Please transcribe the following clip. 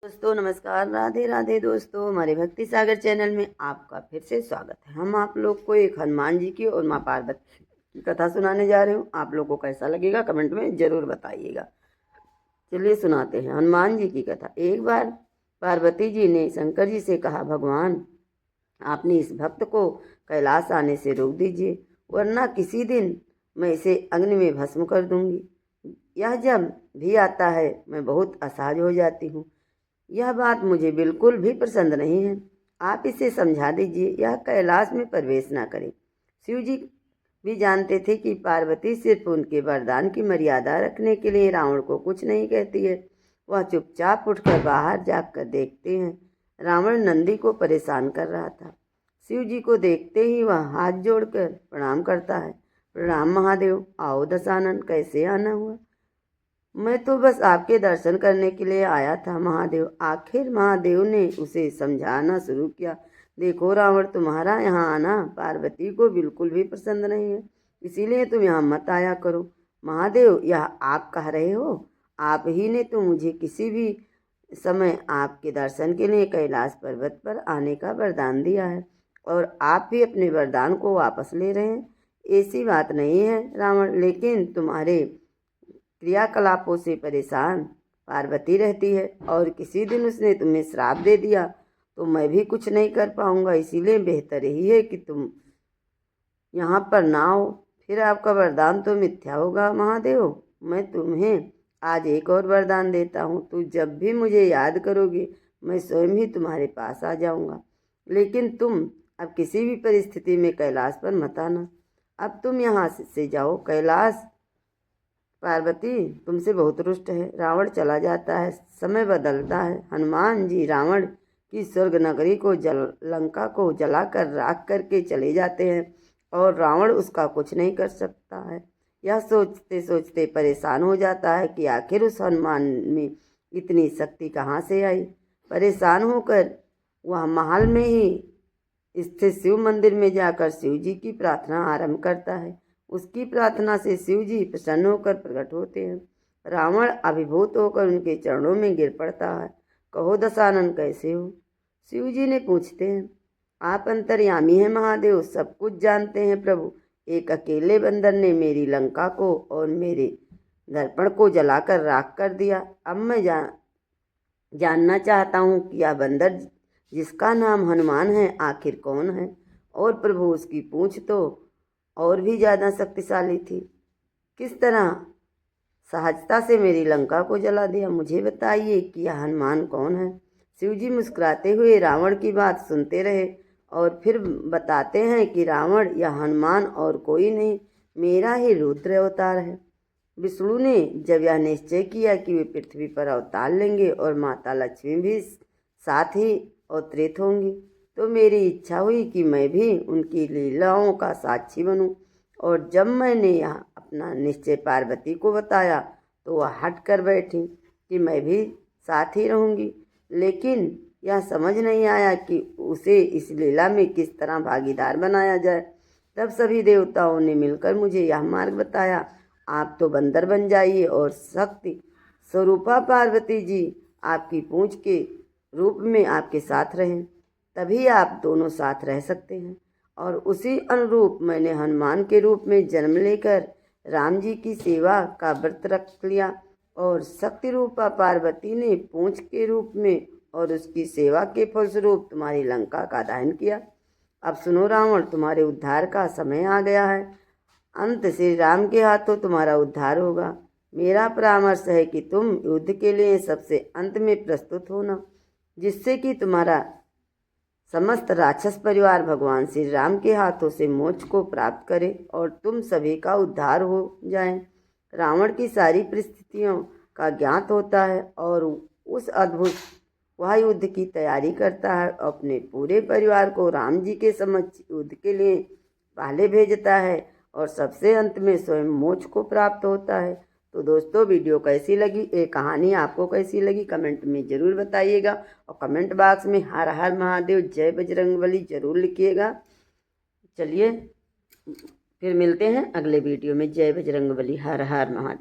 दोस्तों नमस्कार, राधे राधे। दोस्तों हमारे भक्ति सागर चैनल में आपका फिर से स्वागत है। हम आप लोग को एक हनुमान जी की और माँ पार्वती की कथा सुनाने जा रहे हूँ। आप लोगों को कैसा लगेगा कमेंट में जरूर बताइएगा। चलिए सुनाते हैं हनुमान जी की कथा। एक बार पार्वती जी ने शंकर जी से कहा, भगवान आपने इस भक्त को कैलाश आने से रोक दीजिए, वरना किसी दिन मैं इसे अग्नि में भस्म कर दूंगी। यह जब भी आता है मैं बहुत असहज हो जाती हूँ। यह बात मुझे बिल्कुल भी पसंद नहीं है। आप इसे समझा दीजिए, यह कैलाश में प्रवेश ना करे। शिव जी भी जानते थे कि पार्वती सिर्फ उनके वरदान की मर्यादा रखने के लिए रावण को कुछ नहीं कहती है। वह चुपचाप उठकर बाहर जाकर देखते हैं। रावण नंदी को परेशान कर रहा था। शिव जी को देखते ही वह हाथ जोड़कर प्रणाम करता है। प्रणाम महादेव, आओ दशानन, कैसे आना हुआ? मैं तो बस आपके दर्शन करने के लिए आया था महादेव। आखिर महादेव ने उसे समझाना शुरू किया, देखो रावण, तुम्हारा यहाँ आना पार्वती को बिल्कुल भी पसंद नहीं है, इसीलिए तुम यहाँ मत आया करो। महादेव, यह आप कह रहे हो? आप ही ने तो मुझे किसी भी समय आपके दर्शन के लिए कैलाश पर्वत पर आने का वरदान दिया है, और आप भी अपने वरदान को वापस ले रहे हैं। ऐसी बात नहीं है रावण, लेकिन तुम्हारे क्रियाकलापों से परेशान पार्वती रहती है, और किसी दिन उसने तुम्हें श्राप दे दिया तो मैं भी कुछ नहीं कर पाऊंगा। इसीलिए बेहतर ही है कि तुम यहाँ पर ना आओ, फिर आपका वरदान तो मिथ्या होगा। महादेव, मैं तुम्हें आज एक और वरदान देता हूँ। तो जब भी मुझे याद करोगे मैं स्वयं ही तुम्हारे पास आ जाऊँगा, लेकिन तुम अब किसी भी परिस्थिति में कैलाश पर मत आना। अब तुम यहाँ से जाओ। कैलाश पार्वती तुमसे बहुत रुष्ट है। रावण चला जाता है, समय बदलता है। हनुमान जी रावण की स्वर्ग नगरी को लंका को जलाकर राख करके चले जाते हैं, और रावण उसका कुछ नहीं कर सकता है। यह सोचते सोचते परेशान हो जाता है कि आखिर उस हनुमान में इतनी शक्ति कहाँ से आई। परेशान होकर वह महल में ही स्थित शिव मंदिर में जाकर शिव जी की प्रार्थना आरंभ करता है। उसकी प्रार्थना से शिव जी प्रसन्न होकर प्रकट होते हैं। रावण अभिभूत होकर उनके चरणों में गिर पड़ता है। कहो दशानन, कैसे हो? शिव जी ने पूछते हैं, आप अंतर्यामी हैं महादेव, सब कुछ जानते हैं प्रभु। एक अकेले बंदर ने मेरी लंका को और मेरे दर्पण को जलाकर राख कर दिया। अब मैं जानना चाहता हूँ कि यह बंदर जिसका नाम हनुमान है आखिर कौन है? और प्रभु, उसकी पूंछ तो और भी ज़्यादा शक्तिशाली थी। किस तरह सहजता से मेरी लंका को जला दिया? मुझे बताइए कि यह हनुमान कौन है? शिव जी मुस्कुराते हुए रावण की बात सुनते रहे, और फिर बताते हैं कि रावण, यह हनुमान और कोई नहीं, मेरा ही रुद्र अवतार है। विष्णु ने जब यह निश्चय किया कि वे पृथ्वी पर अवतार लेंगे और माता लक्ष्मी भी साथ ही अवतरित होंगी, तो मेरी इच्छा हुई कि मैं भी उनकी लीलाओं का साक्षी बनूं। और जब मैंने यह अपना निश्चय पार्वती को बताया तो वह हट कर बैठी कि मैं भी साथ ही रहूंगी, लेकिन यह समझ नहीं आया कि उसे इस लीला में किस तरह भागीदार बनाया जाए। तब सभी देवताओं ने मिलकर मुझे यह मार्ग बताया, आप तो बंदर बन जाइए और शक्ति स्वरूपा पार्वती जी आपकी पूंछ के रूप में आपके साथ रहें, तभी आप दोनों साथ रह सकते हैं। और उसी अनुरूप मैंने हनुमान के रूप में जन्म लेकर राम जी की सेवा का व्रत रख लिया, और शक्ति रूपा पार्वती ने पूंछ के रूप में और उसकी सेवा के फलस्वरूप तुम्हारी लंका का दहन किया। अब सुनो रावण, तुम्हारे उद्धार का समय आ गया है। अंत श्री राम के हाथों तुम्हारा उद्धार होगा। मेरा परामर्श है कि तुम युद्ध के लिए सबसे अंत में प्रस्तुत होना, जिससे कि तुम्हारा समस्त राक्षस परिवार भगवान श्री राम के हाथों से मोक्ष को प्राप्त करे और तुम सभी का उद्धार हो जाए। रावण की सारी परिस्थितियों का ज्ञात होता है, और उस अद्भुत वह युद्ध की तैयारी करता है। अपने पूरे परिवार को राम जी के समक्ष युद्ध के लिए पहले भेजता है, और सबसे अंत में स्वयं मोक्ष को प्राप्त होता है। तो दोस्तों, वीडियो कैसी लगी, ये कहानी आपको कैसी लगी कमेंट में ज़रूर बताइएगा, और कमेंट बॉक्स में हर हर महादेव, जय बजरंगबली ज़रूर लिखिएगा। चलिए फिर मिलते हैं अगले वीडियो में। जय बजरंगबली, हर हर महादेव।